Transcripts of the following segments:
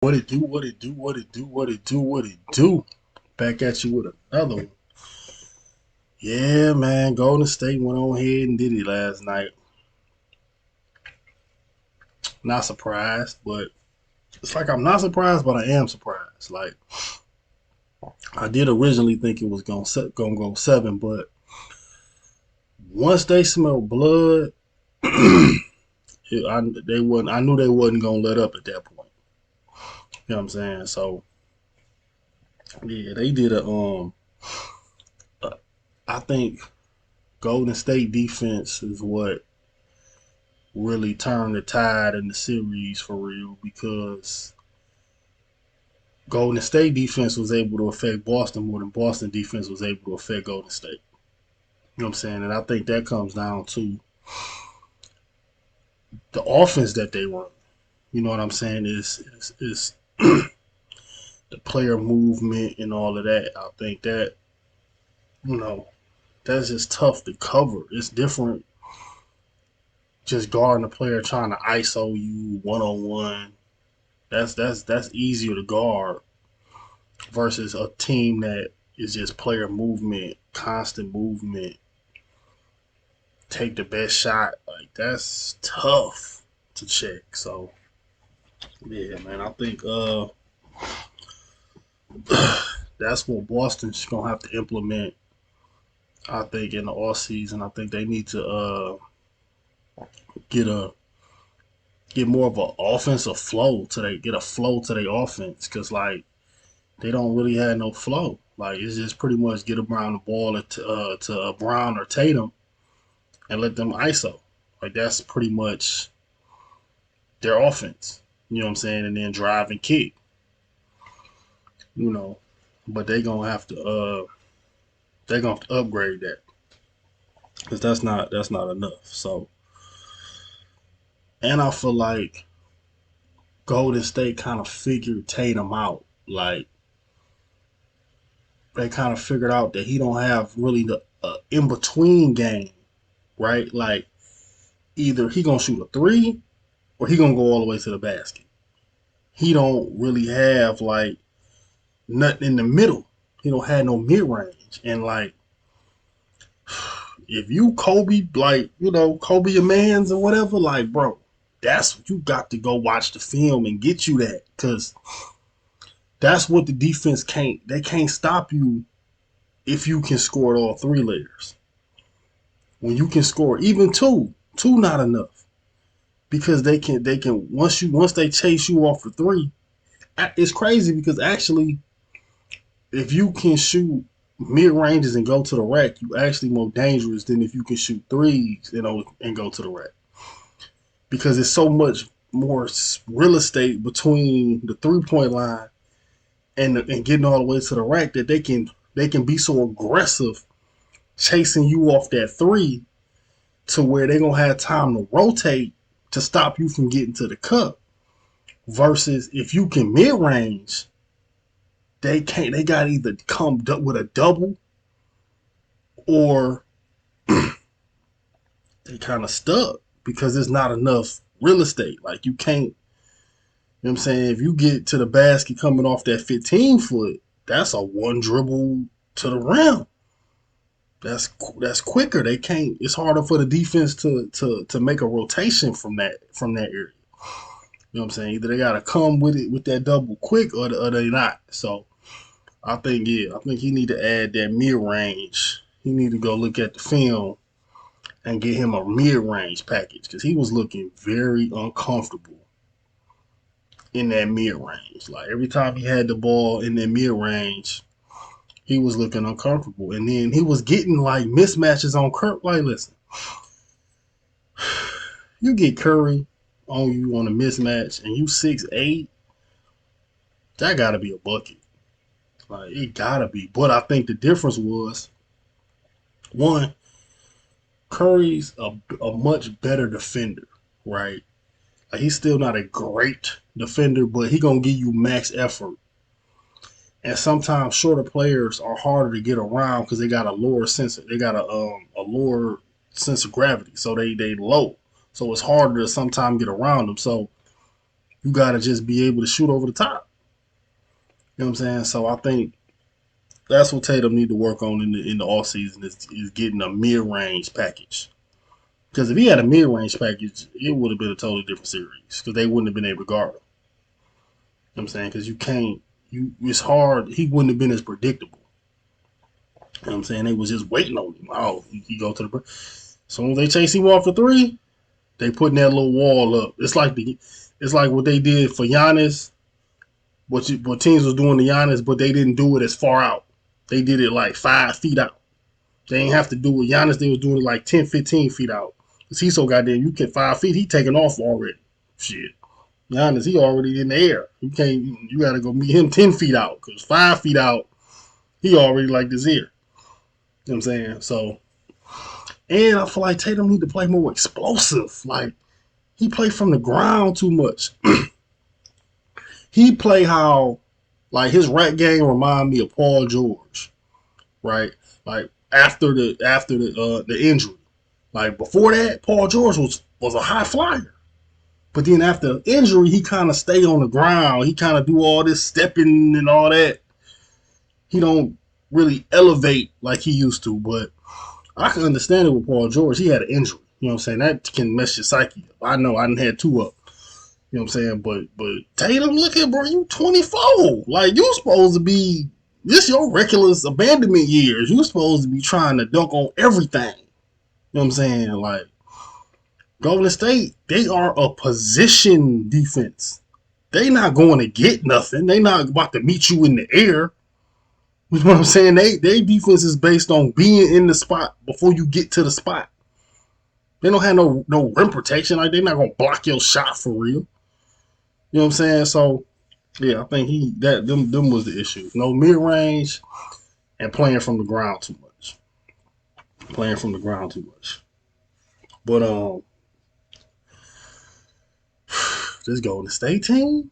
What it do, what it do, what it do, what it do, what it do. Back at you with another one. Yeah, man. Golden State went on ahead and did it last night. Not surprised, but it's like I'm not surprised, but I am surprised. Like I did originally think it was gonna go seven, but once they smelled blood, they wasn't. I knew they wasn't gonna let up at that point. You know what I'm saying? So yeah, they did I think Golden State defense is what really turned the tide in the series for real because Golden State defense was able to affect Boston more than Boston defense was able to affect Golden State. You know what I'm saying? And I think that comes down to the offense that they run. You know what I'm saying? Is the player movement and all of that. I think that, you know, that's just tough to cover. It's different just guarding a player trying to ISO you 1 on 1. That's easier to guard versus a team that is just player movement, constant movement, take the best shot. Like that's tough to check. So yeah, man, I think that's what Boston's gonna have to implement. I think in the off season, I think they need to get a get more of an offensive flow to they get a flow to their offense because like they don't really have no flow. Like it's just pretty much get around the ball to Brown or Tatum and let them ISO. Like that's pretty much their offense. You know what I'm saying? And then drive and kick. You know, but they gonna have to upgrade that because that's not enough. So, and I feel like Golden State kind of figured Tatum out. Like they kind of figured out that he don't have really the in between game, right? Like either he gonna shoot a three or he gonna go all the way to the basket. He don't really have like nothing in the middle. He don't have no mid range, and like if you Kobe, like Kobe your man's or whatever, like bro, that's what you got to go watch the film and get you that because that's what the defense can't. They can't stop you if you can score at all three layers. When you can score even two not enough because they can once they chase you off for three. It's crazy because actually, if you can shoot mid ranges and go to the rack, you actually more dangerous than if you can shoot threes and go to the rack because it's so much more real estate between the 3 point line and getting all the way to the rack that they can be so aggressive chasing you off that three to where they're gonna have time to rotate to stop you from getting to the cup. Versus if you can mid range, they can't. They got to either come with a double or they kind of stuck because there's not enough real estate. Like you can't. You know what I'm saying? If you get to the basket coming off that 15 foot, that's a one dribble to the rim. That's quicker. They can't. It's harder for the defense to make a rotation from that area. You know what I'm saying? Either they gotta come with it with that double quick or they not. So I think he need to add that mid range. He need to go look at the film and get him a mid range package because he was looking very uncomfortable in that mid range. Like every time he had the ball in that mid range, he was looking uncomfortable. And then he was getting like mismatches on Kirk. Like, listen, you get Curry on you on a mismatch and you 6'8", that gotta be a bucket. Like it gotta be. But I think the difference was one, Curry's a much better defender, right? Like, he's still not a great defender, but he gonna give you max effort. And sometimes shorter players are harder to get around because they got a lower sense. They got a lower sense of gravity, so they low. So it's harder to sometimes get around them. So You gotta just be able to shoot over the top. You know what I'm saying? So I think that's what Tatum need to work on in the off season is getting a mid range package. Because if he had a mid range package, it would have been a totally different series. Because they wouldn't have been able to guard him. You know what I'm saying? Because you can't. It's hard. He wouldn't have been as predictable. You know what I'm saying? They was just waiting on him. Oh, he go to the. As soon as they chase him off the three, they putting that little wall up. It's like what they did for Giannis. What teams was doing to Giannis, but they didn't do it as far out. They did it like 5 feet out. They ain't have to do it. Giannis, they was doing it like 10, 15 feet out. Because he's so goddamn, you get 5 feet, he taking off already. Shit. Giannis, he already in the air. You got to go meet him 10 feet out. Because 5 feet out, he already like this here. You know what I'm saying? So, and I feel like Tatum need to play more explosive. Like, he play from the ground too much. He play how, like, his rack game remind me of Paul George, right? Like, after the injury. Like, before that, Paul George was a high flyer. But then after the injury, he kind of stay on the ground. He kind of do all this stepping and all that. He don't really elevate like he used to. But I can understand it with Paul George. He had an injury. You know what I'm saying? That can mess your psyche up. I know I done had two up. You know what I'm saying? But Tatum, look at bro, you 24. Like, you supposed to be, this your reckless abandonment years. You supposed to be trying to dunk on everything. You know what I'm saying? Like, Golden State, they are a position defense. They not going to get nothing. They not about to meet you in the air. You know what I'm saying? They defense is based on being in the spot before you get to the spot. They don't have no rim protection. Like, they're not gonna block your shot for real. You know what I'm saying? So yeah, I think them was the issue. No mid range and playing from the ground too much. Playing from the ground too much. But this Golden State team,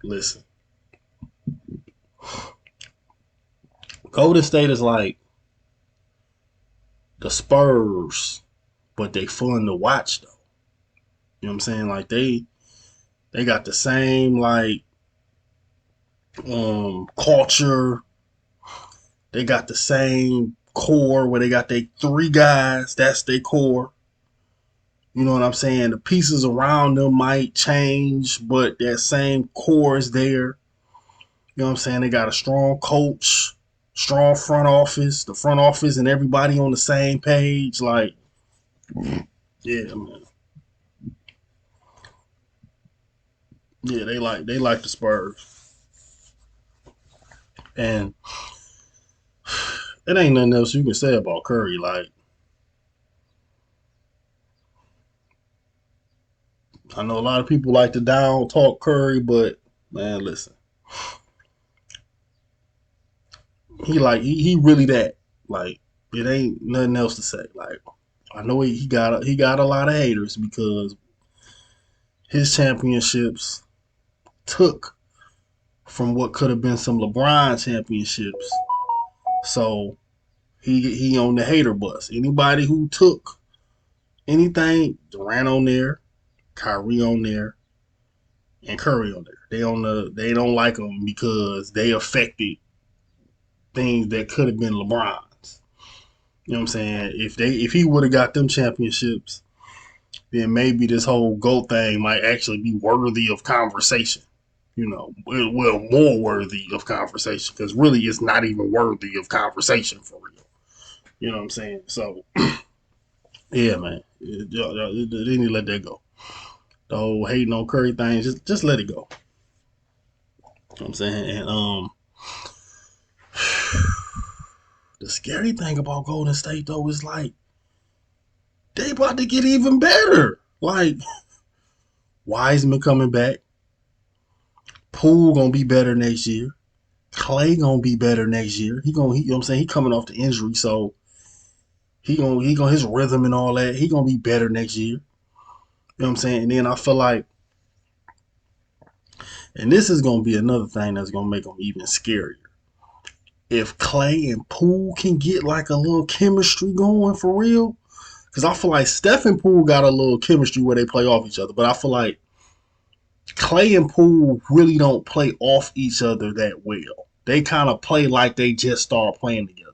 listen. Golden State is like the Spurs, but they fun to watch though. You know what I'm saying? Like they got the same like culture. They got the same core where they got their three guys. That's their core. You know what I'm saying? The pieces around them might change, but that same core is there. You know what I'm saying? They got a strong coach, strong front office, the front office and everybody on the same page. Like, yeah, man. Yeah, they like the Spurs. And it ain't nothing else you can say about Curry. Like, I know a lot of people like to down talk Curry, but man, listen. He really that. Like, it ain't nothing else to say. Like, I know he got a lot of haters because his championships took from what could have been some LeBron championships. So he on the hater bus. Anybody who took anything, Durant on there, Kyrie on there, and Curry on there. They don't like them because they affected things that could have been LeBron's. You know what I'm saying? If he would have got them championships, then maybe this whole GOAT thing might actually be worthy of conversation. You know, well, more worthy of conversation because really it's not even worthy of conversation for real. You know what I'm saying? So, yeah, man, they need to let that go. The whole hating on Curry thing, just let it go. You know what I'm saying? And the scary thing about Golden State though is like they about to get even better. Like Wiseman coming back, Poole gonna be better next year. Clay gonna be better next year. You know what I'm saying? He coming off the injury, so he gonna his rhythm and all that. He gonna be better next year. You know what I'm saying? And then I feel like, and this is gonna be another thing that's gonna make them even scarier. If Clay and Poole can get like a little chemistry going for real, because I feel like Steph and Poole got a little chemistry where they play off each other, but I feel like Clay and Poole really don't play off each other that well. They kind of play like they just start playing together.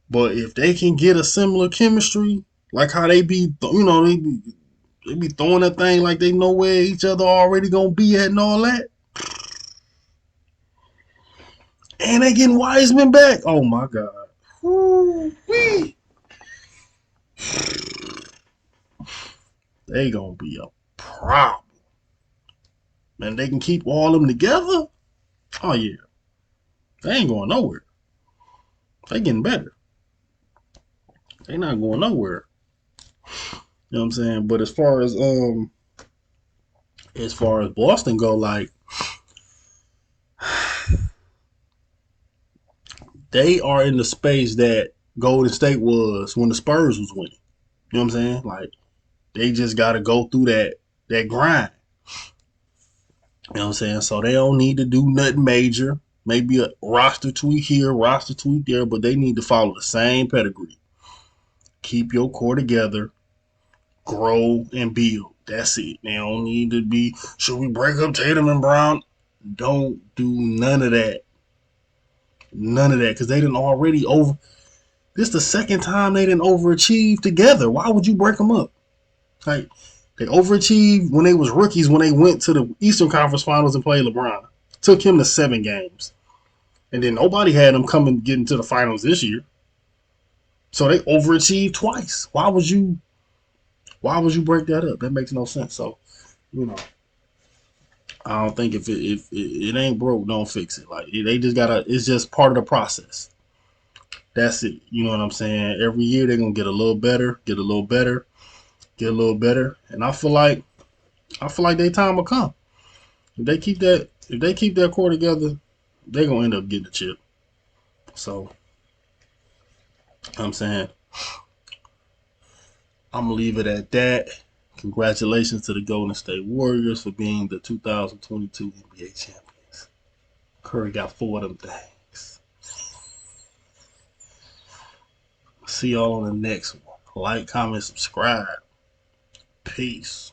But if they can get a similar chemistry, like how they be, they be throwing that thing like they know where each other already gonna be at and all that. And they getting Wiseman back. Oh my god. Woo-wee. They gonna be a problem. And they can keep all of them together. Oh yeah. They ain't going nowhere. They getting better. They not going nowhere. You know what I'm saying? But as far as Boston go, like they are in the space that Golden State was when the Spurs was winning. You know what I'm saying? Like they just gotta go through that grind. You know what I'm saying? So they don't need to do nothing major. Maybe a roster tweak here, roster tweak there, but they need to follow the same pedigree. Keep your core together, grow and build. That's it. They don't need to be, should we break up Tatum and Brown? Don't do none of that. None of that. Because they didn't already over. This is the second time they didn't overachieve together. Why would you break them up? Like, they overachieved when they was rookies when they went to the Eastern Conference Finals and played LeBron. Took him to 7 games. And then nobody had them come and get into the finals this year. So they overachieved twice. Why would you break that up? That makes no sense. So, you know, I don't think if it ain't broke, don't fix it. Like they just gotta. It's just part of the process. That's it. You know what I'm saying? Every year they're gonna get a little better, get a little better, get a little better, and I feel like their time will come. If they keep that core together, they're gonna end up getting a chip. So I'm saying I'm gonna leave it at that. Congratulations to the Golden State Warriors for being the 2022 NBA champions. Curry got 4 of them things. See y'all on the next one. Like, comment, subscribe. Peace.